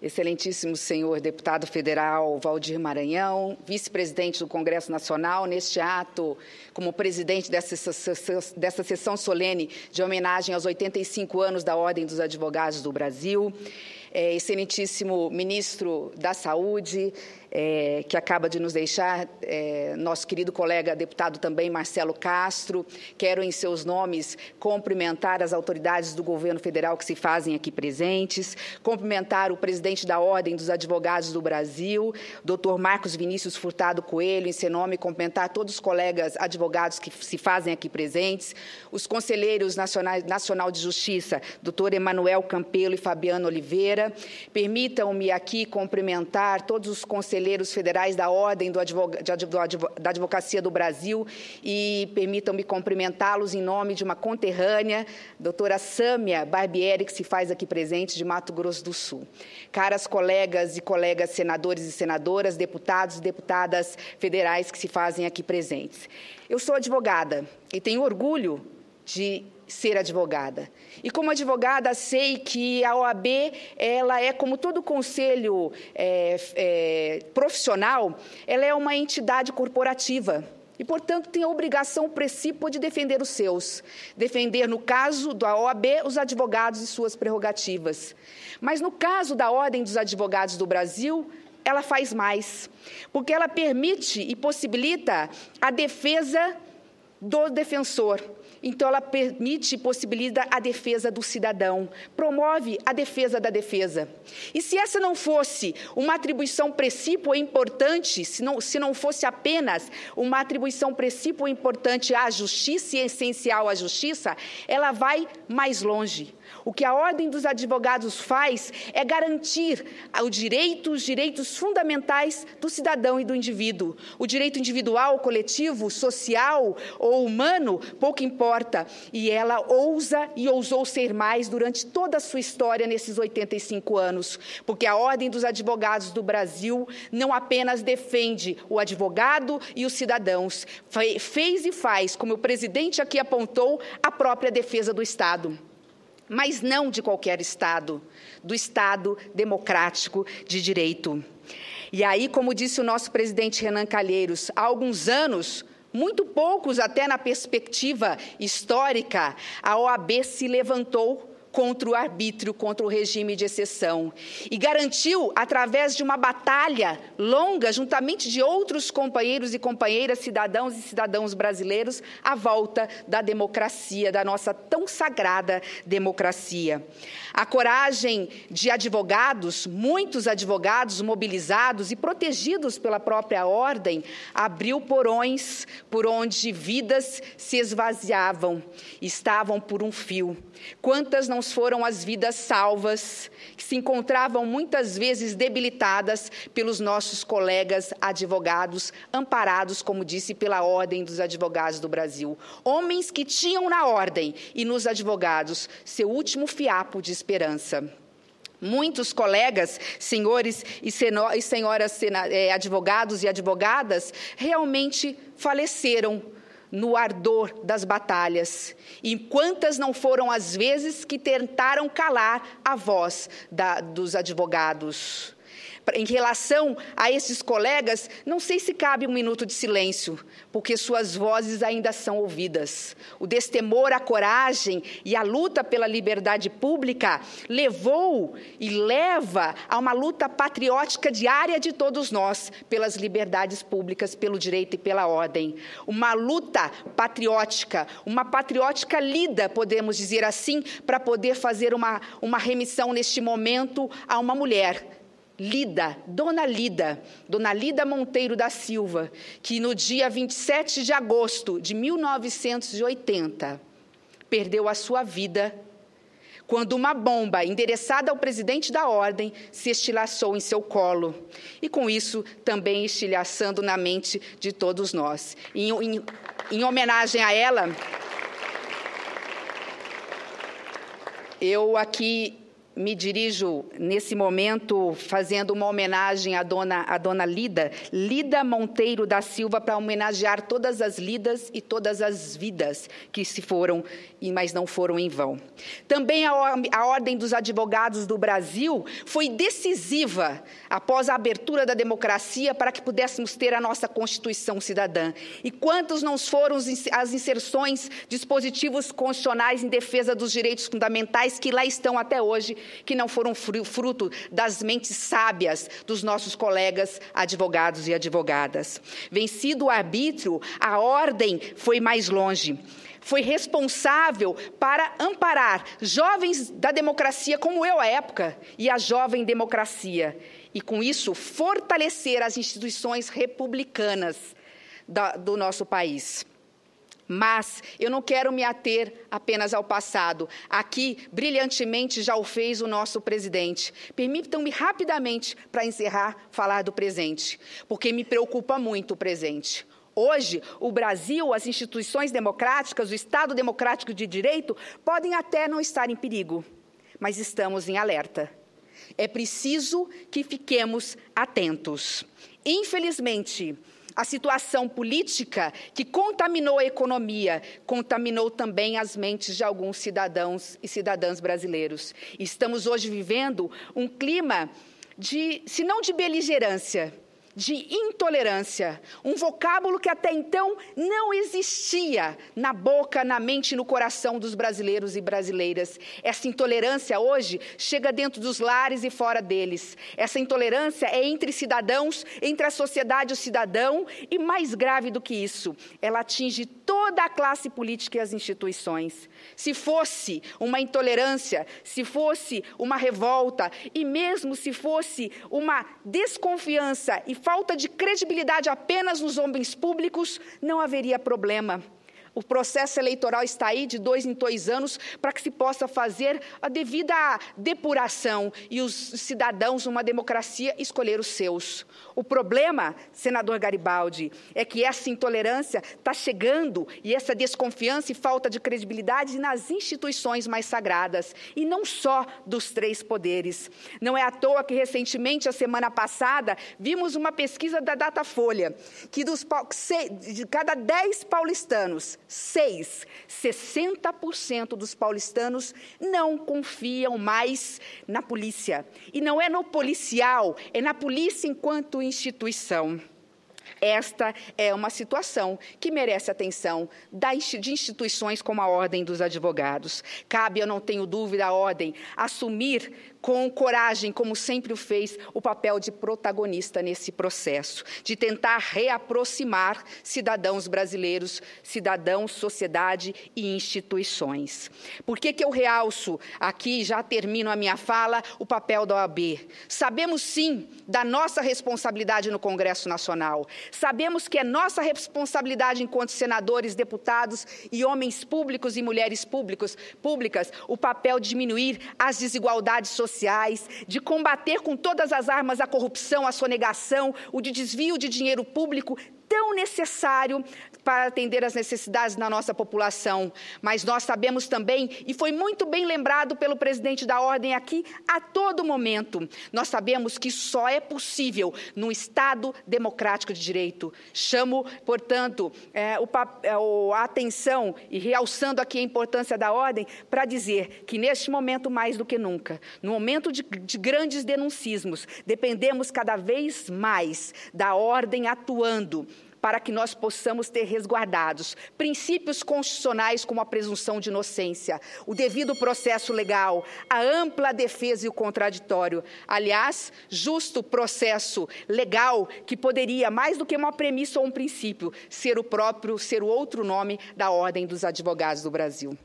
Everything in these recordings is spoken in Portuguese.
Excelentíssimo senhor deputado federal Valdir Maranhão, vice-presidente do Congresso Nacional, neste ato, como presidente dessa sessão solene de homenagem aos 85 anos da Ordem dos Advogados do Brasil, excelentíssimo ministro da Saúde, que acaba de nos deixar, nosso querido colega deputado também, Marcelo Castro. Quero, em seus nomes, cumprimentar as autoridades do governo federal que se fazem aqui presentes, cumprimentar o presidente da Ordem dos Advogados do Brasil, doutor Marcos Vinícius Furtado Coelho, em seu nome, cumprimentar todos os colegas advogados que se fazem aqui presentes, os conselheiros nacional de Justiça, doutor Emanuel Campelo e Fabiano Oliveira. Permitam-me aqui cumprimentar todos os conselheiros federais da Ordem da Advocacia do Brasil e permitam-me cumprimentá-los em nome de uma conterrânea, doutora Sâmia Barbieri, que se faz aqui presente, de Mato Grosso do Sul. Caras colegas e colegas senadores e senadoras, deputados e deputadas federais que se fazem aqui presentes. Eu sou advogada e tenho orgulho de ser advogada. E como advogada, sei que a OAB, ela é, como todo conselho profissional, ela é uma entidade corporativa e, portanto, tem a obrigação precípua de defender os seus. Defender, no caso da OAB, os advogados e suas prerrogativas. Mas, no caso da Ordem dos Advogados do Brasil, ela faz mais, porque ela permite e possibilita a defesa do defensor. Então, ela permite e possibilita a defesa do cidadão, promove a defesa da defesa. E se essa não fosse uma atribuição precípua importante, se não fosse apenas uma atribuição precípua importante à justiça e essencial à justiça, ela vai mais longe. O que a Ordem dos Advogados faz é garantir os direitos fundamentais do cidadão e do indivíduo. O direito individual, coletivo, social ou humano, pouco importa. E ela ousa e ousou ser mais durante toda a sua história nesses 85 anos. Porque a Ordem dos Advogados do Brasil não apenas defende o advogado e os cidadãos, fez e faz, como o presidente aqui apontou, a própria defesa do Estado. Mas não de qualquer Estado, do Estado democrático de direito. E aí, como disse o nosso presidente Renan Calheiros, há alguns anos, muito poucos até na perspectiva histórica, a OAB se levantou contra o arbítrio, contra o regime de exceção. E garantiu, através de uma batalha longa, juntamente de outros companheiros e companheiras, cidadãos e cidadãos brasileiros, a volta da democracia, da nossa tão sagrada democracia. A coragem de advogados, muitos advogados mobilizados e protegidos pela própria ordem, abriu porões por onde vidas se esvaziavam, estavam por um fio. Quantas não foram as vidas salvas, que se encontravam muitas vezes debilitadas pelos nossos colegas advogados, amparados, como disse, pela Ordem dos Advogados do Brasil. Homens que tinham na ordem e nos advogados seu último fiapo de esperança. Muitos colegas, senhores e senhoras advogados e advogadas, realmente faleceram no ardor das batalhas. E quantas não foram as vezes que tentaram calar a voz dos advogados? Em relação a esses colegas, não sei se cabe um minuto de silêncio, porque suas vozes ainda são ouvidas. O destemor, a coragem e a luta pela liberdade pública levou e leva a uma luta patriótica diária de todos nós, pelas liberdades públicas, pelo direito e pela ordem. Uma luta patriótica, uma patriótica lida, podemos dizer assim, para poder fazer uma remissão neste momento a uma mulher, Dona Lida Monteiro da Silva, que no dia 27 de agosto de 1980 perdeu a sua vida quando uma bomba endereçada ao presidente da Ordem se estilhaçou em seu colo. E com isso também estilhaçando na mente de todos nós. Em homenagem a ela, eu aqui me dirijo, nesse momento, fazendo uma homenagem à dona Lida Monteiro da Silva, para homenagear todas as Lidas e todas as vidas que se foram, mas não foram em vão. Também a Ordem dos Advogados do Brasil foi decisiva após a abertura da democracia para que pudéssemos ter a nossa Constituição cidadã. E quantos não foram as inserções, dispositivos constitucionais em defesa dos direitos fundamentais que lá estão até hoje, que não foram fruto das mentes sábias dos nossos colegas advogados e advogadas. Vencido o arbítrio, a ordem foi mais longe. Foi responsável para amparar jovens da democracia, como eu à época, e a jovem democracia. E, com isso, fortalecer as instituições republicanas do nosso país. Mas eu não quero me ater apenas ao passado. Aqui, brilhantemente, já o fez o nosso presidente. Permitam-me rapidamente, para encerrar, falar do presente, porque me preocupa muito o presente. Hoje, o Brasil, as instituições democráticas, o Estado democrático de direito, podem até não estar em perigo, mas estamos em alerta. É preciso que fiquemos atentos. Infelizmente, a situação política que contaminou a economia, contaminou também as mentes de alguns cidadãos e cidadãs brasileiros. Estamos hoje vivendo um clima se não de beligerância, de intolerância, um vocábulo que até então não existia na boca, na mente e no coração dos brasileiros e brasileiras. Essa intolerância hoje chega dentro dos lares e fora deles. Essa intolerância é entre cidadãos, entre a sociedade e o cidadão, e mais grave do que isso, ela atinge toda a classe política e as instituições. Se fosse uma intolerância, se fosse uma revolta, e mesmo se fosse uma desconfiança e falta de credibilidade apenas nos homens públicos, não haveria problema. O processo eleitoral está aí de 2 em 2 anos para que se possa fazer a devida depuração e os cidadãos, numa democracia, escolher os seus. O problema, senador Garibaldi, é que essa intolerância está chegando e essa desconfiança e falta de credibilidade nas instituições mais sagradas, e não só dos 3 poderes. Não é à toa que, recentemente, a semana passada, vimos uma pesquisa da Datafolha, que de cada 10 paulistanos, 60% dos paulistanos não confiam mais na polícia. E não é no policial, é na polícia enquanto instituição. Esta é uma situação que merece atenção de instituições como a Ordem dos Advogados. Cabe, eu não tenho dúvida, à Ordem assumir com coragem, como sempre o fez, o papel de protagonista nesse processo, de tentar reaproximar cidadãos brasileiros, cidadãos, sociedade e instituições. Por que eu realço aqui, já termino a minha fala, o papel da OAB? Sabemos, sim, da nossa responsabilidade no Congresso Nacional. Sabemos que é nossa responsabilidade enquanto senadores, deputados e homens públicos e mulheres públicas, o papel de diminuir as desigualdades sociais, de combater com todas as armas a corrupção, a sonegação, o desvio de dinheiro público, tão necessário para atender às necessidades da nossa população. Mas nós sabemos também, e foi muito bem lembrado pelo presidente da Ordem aqui a todo momento, nós sabemos que só é possível num Estado democrático de direito. Chamo, portanto, a atenção e realçando aqui a importância da Ordem para dizer que neste momento, mais do que nunca, no momento de grandes denuncismos, dependemos cada vez mais da Ordem atuando para que nós possamos ter resguardados princípios constitucionais como a presunção de inocência, o devido processo legal, a ampla defesa e o contraditório. Aliás, justo processo legal que poderia, mais do que uma premissa ou um princípio, ser o outro nome da Ordem dos Advogados do Brasil.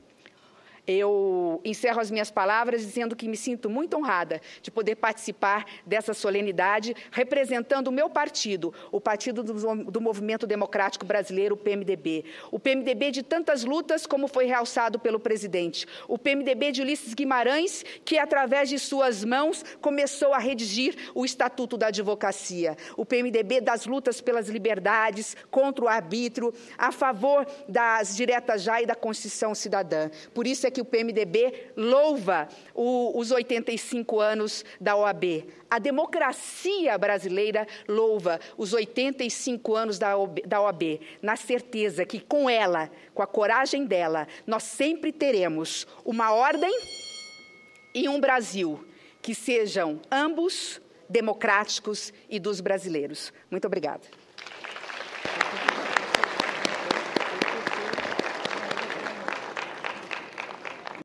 Eu encerro as minhas palavras dizendo que me sinto muito honrada de poder participar dessa solenidade, representando o meu partido, o Partido do Movimento Democrático Brasileiro, o PMDB. O PMDB de tantas lutas, como foi realçado pelo presidente. O PMDB de Ulisses Guimarães, que, através de suas mãos, começou a redigir o Estatuto da Advocacia. O PMDB das lutas pelas liberdades, contra o arbítrio, a favor das diretas já e da Constituição Cidadã. Por isso é que que o PMDB louva os 85 anos da OAB. A democracia brasileira louva os 85 anos da OAB, na certeza que com ela, com a coragem dela, nós sempre teremos uma ordem e um Brasil que sejam ambos democráticos e dos brasileiros. Muito obrigada.